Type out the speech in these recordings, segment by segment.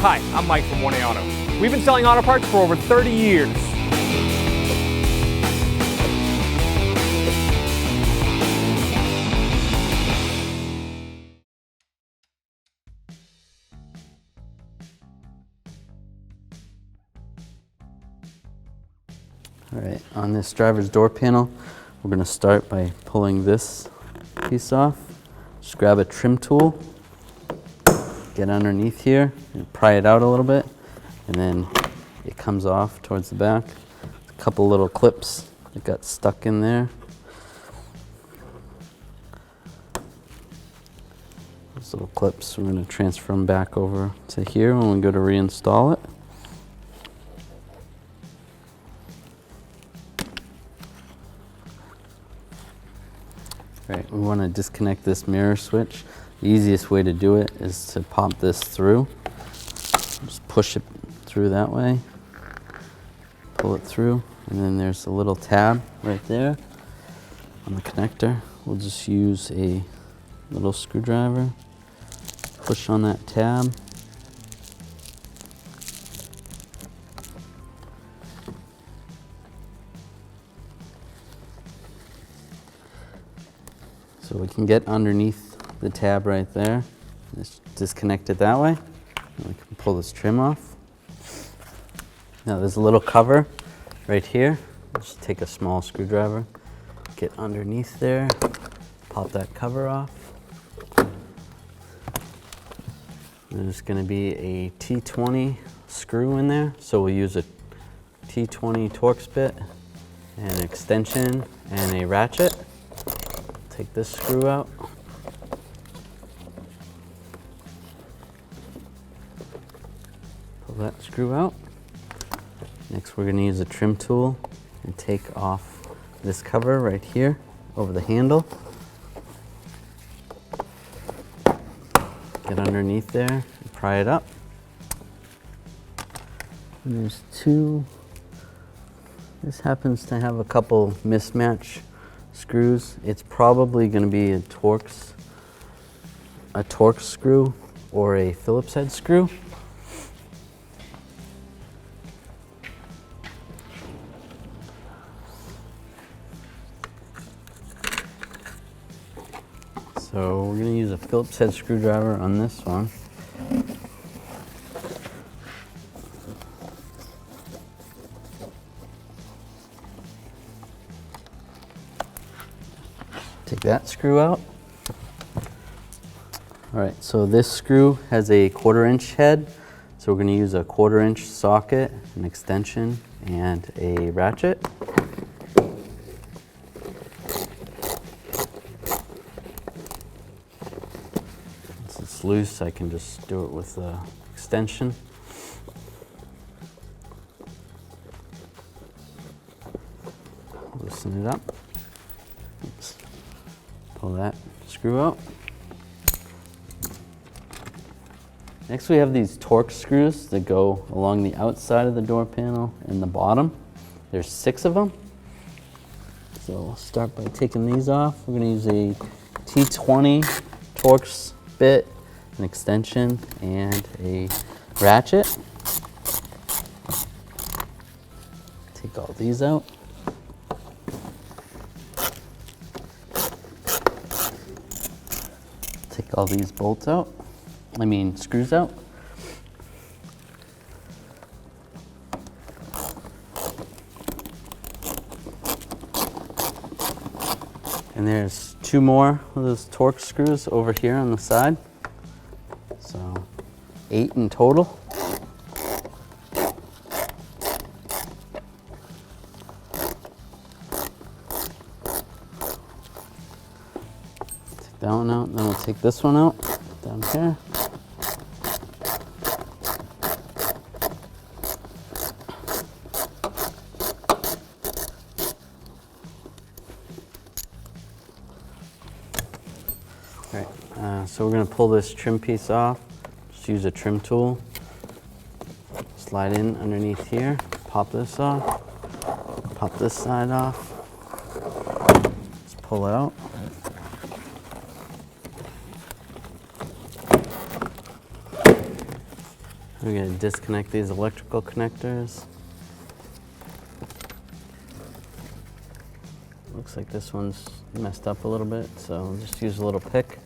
Hi, I'm Mike from 1A Auto. We've been selling auto parts for over 30 years. All right, on this driver's door panel, we're going to start by pulling this piece off. Just grab a trim tool, get underneath here, and pry it out a little bit, and then it comes off towards the back. A couple little clips that got stuck in there. Those little clips, we're going to transfer them back over to here when we go to reinstall it. Right, we want to disconnect this mirror switch. The easiest way to do it is to pop this through. Just push it through that way, pull it through, and then there's a little tab right there on the connector. We'll just use a little screwdriver, push on that tab. So we can get underneath the tab right there. Just disconnect it that way. And we can pull this trim off. Now there's a little cover right here. Just take a small screwdriver, get underneath there, pop that cover off. There's going to be a T20 screw in there. So we'll use a T20 Torx bit, an extension, and a ratchet. Take this screw out. Pull that screw out. Next we're going to use a trim tool and take off this cover right here over the handle. Get underneath there and pry it up. And there's two. This happens to have a couple mismatch screws. It's probably going to be a torx screw or a Phillips head screw. So we're going to use a Phillips head screwdriver on this one. Take that screw out. All right, so this screw has a 1/4 inch head. So we're going to use a 1/4 inch socket, an extension, and a ratchet. Since it's loose, I can just do it with the extension. Loosen it up. Oops. Pull that screw out. Next we have these torx screws that go along the outside of the door panel and the bottom. There's 6 of them. So we'll start by taking these off. We're going to use a T20 Torx bit, an extension, and a ratchet. Take all these out. Take all these bolts out. Screws out. And there's 2 more of those Torx screws over here on the side. So 8 in total. Take that one out, and then we'll take this one out down here. So we're going to pull this trim piece off. Just use a trim tool. Slide in underneath here. Pop this off. Pop this side off. Just pull it out. We're going to disconnect these electrical connectors. Looks like this one's messed up a little bit, so we'll just use a little pick.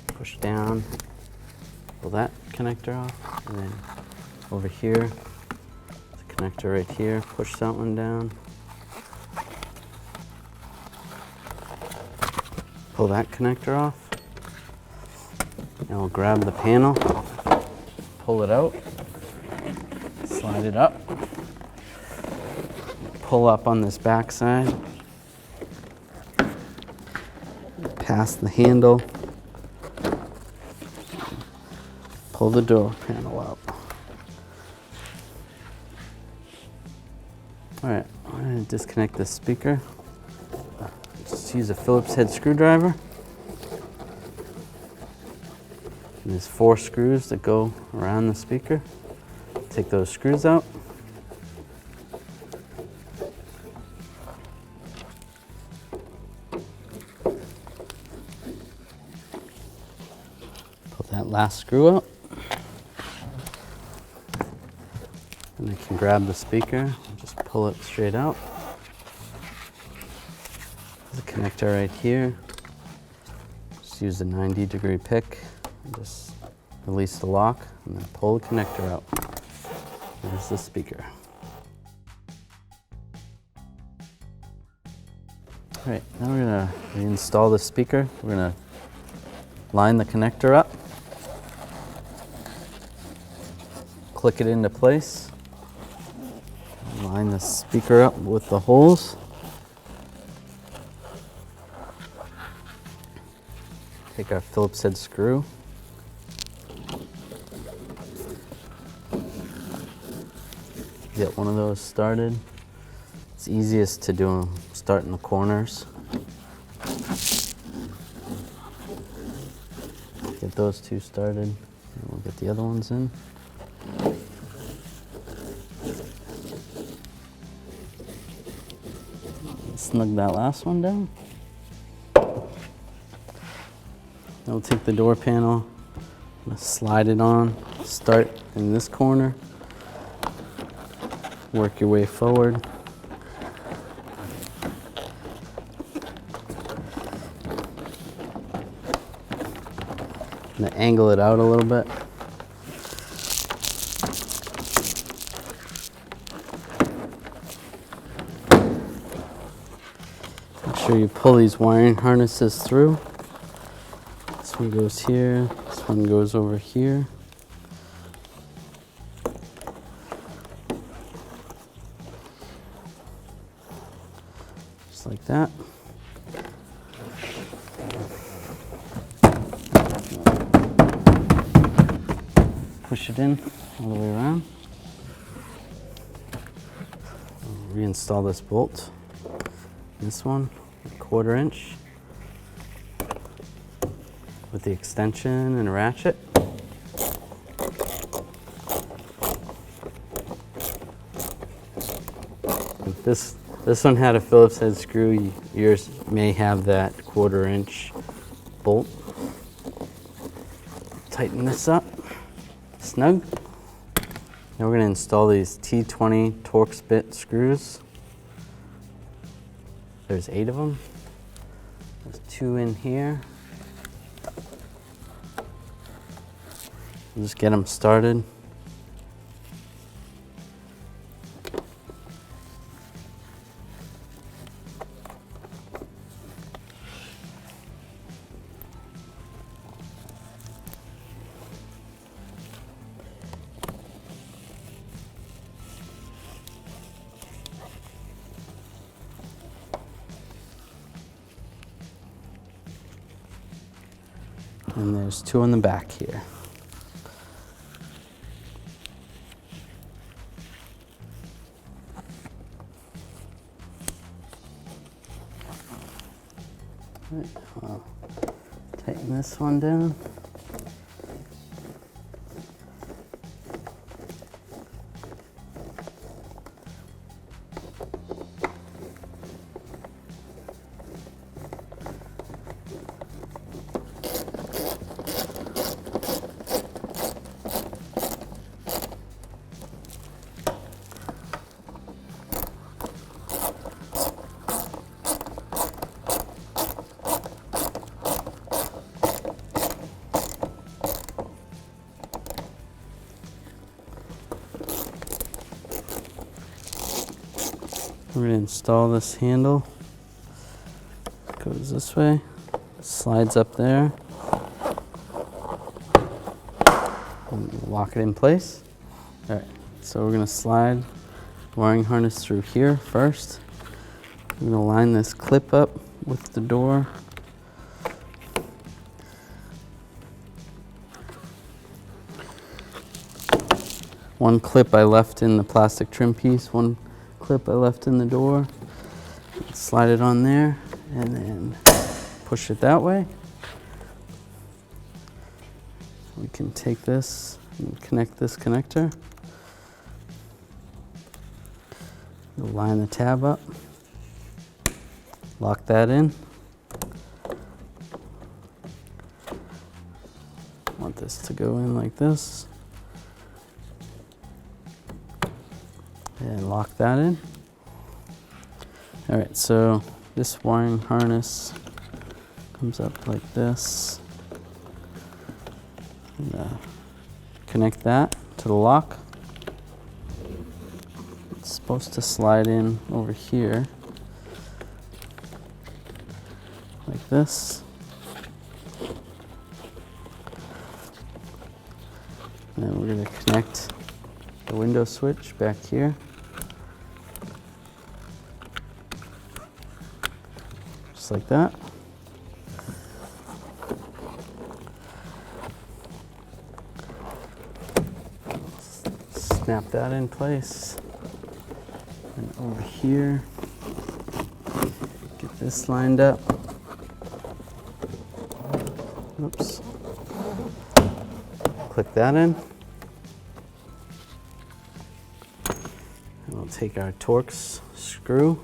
Push down, pull that connector off, and then over here, the connector right here, push that one down. Pull that connector off. And we'll grab the panel, pull it out, slide it up, pull up on this back side, past the handle, pull the door panel up. All right, I'm going to disconnect the speaker. Just use a Phillips head screwdriver. And there's 4 screws that go around the speaker. Take those screws out. Pull that last screw out. And I can grab the speaker and just pull it straight out. There's a connector right here. Just use a 90-degree pick. Just release the lock and then pull the connector out. There's the speaker. All right, now we're gonna reinstall the speaker. We're gonna line the connector up, click it into place, line the speaker up with the holes. Take our Phillips head screw. Get one of those started. It's easiest to do them start in the corners. Get those 2 started, and we'll get the other ones in. Snug that last one down. Then we'll take the door panel, slide it on, start in this corner. Work your way forward. I'm going to angle it out a little bit. Make sure you pull these wiring harnesses through. This one goes here, this one goes over here. Like that. Push it in all the way around. I'll reinstall this bolt. This one, 1/4 inch, with the extension and a ratchet. This one had a Phillips head screw. Yours may have that 1/4 inch bolt. Tighten this up, snug. Now we're going to install these T20 Torx bit screws. There's 8 of them. There's 2 in here. Just get them started. And there's 2 on the back here. Right, I'll tighten this one down. We're going to install this handle. Goes this way, slides up there, and lock it in place. All right, so we're going to slide wiring harness through here first. I'm going to line this clip up with the door. One clip I left in the plastic trim piece, one clip I left in the door. Slide it on there and then push it that way. We can take this and connect this connector. We'll line the tab up, lock that in. Want this to go in like this. And lock that in. All right, so this wiring harness comes up like this. And, connect that to the lock. It's supposed to slide in over here like this. And then we're going to connect the window switch back here. Just like that. Snap that in place. And over here, get this lined up. Oops. Click that in. And we'll take our torx screw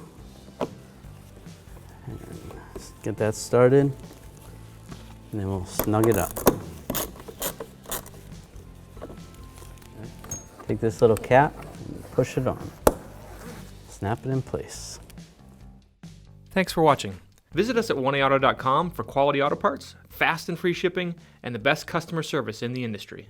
and get that started. And then we'll snug it up. Take this little cap and push it on. Snap it in place. Thanks for watching. Visit us at oneauto.com for quality auto parts, fast and free shipping, and the best customer service in the industry.